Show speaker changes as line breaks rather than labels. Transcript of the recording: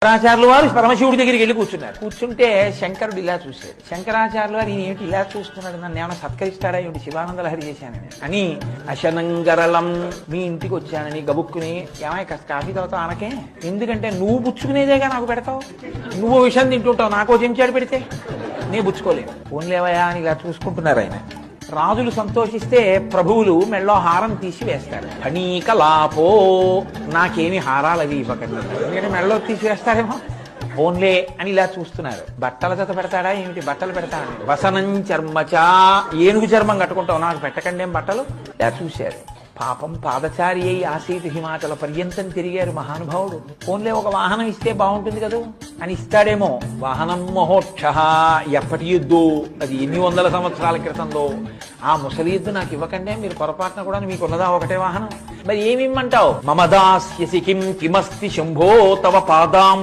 శంకరాచార్యుల వారు పరమశివుడి దగ్గరికి వెళ్ళి కూర్చున్నారు. కూర్చుంటే శంకరుడు ఇలా చూశాడు. శంకరాచార్యుల వారు ఈయన ఏమిటి ఇలా చూస్తున్నాడు, నన్ను ఏమైనా సత్కరిస్తాడా ఏమిటి, శివానంద లహరి చేశానని అని అశనంగరళం మీ ఇంటికి వచ్చానని గబుక్కుని ఏమై కాఫీ తాగుతావు అనకే, ఎందుకంటే నువ్వు పుచ్చుకునేదేగా నాకు పెడతావు, నువ్వు విషయం తింటుంటావు, నాకో చెంచాడు పెడితే నేను పుచ్చుకోలేను, ఫోన్లేవయా అని ఇలా చూసుకుంటున్నారు ఆయన. రాజులు సంతోషిస్తే ప్రభువులు మెళ్ళో హారం తీసి వేస్తారు. ఫణీకలాపో నాకేమి హారాలు అవి ఇవ్వకండి, ఎందుకంటే మెళ్ళో తీసి వేస్తారేమో, ఫోన్లే అని ఇలా చూస్తున్నారు. బట్టల జత పెడతాడా ఏమిటి, బట్టలు పెడతాడని. వసనం చర్మచా ఏనుగు చర్మం కట్టుకుంటావు, నాకు పెట్టకండి ఏం బట్టలు, ఇలా చూశారు. పాపం పాదచారి అయి ఆసీత హిమాచల పర్యంతం తిరిగారు మహానుభావుడు. ఫోన్లే ఒక వాహనం ఇస్తే బాగుంటుంది కదా అని ఇస్తాడేమో. వాహనం మహోక్ష, ఎప్పటి యుద్ధు అది, ఎన్ని వందల సంవత్సరాల క్రితంలో ఆ ముసలి యుద్ధు నాకు ఇవ్వకండి, మీరు పొరపాటున కూడా మీకు ఉన్నదా ఒకటే వాహనం, మరి ఏమి ఇమ్మంటావు. మమదాస్యసి కిం కిమస్తి శంభో తవ పాదాం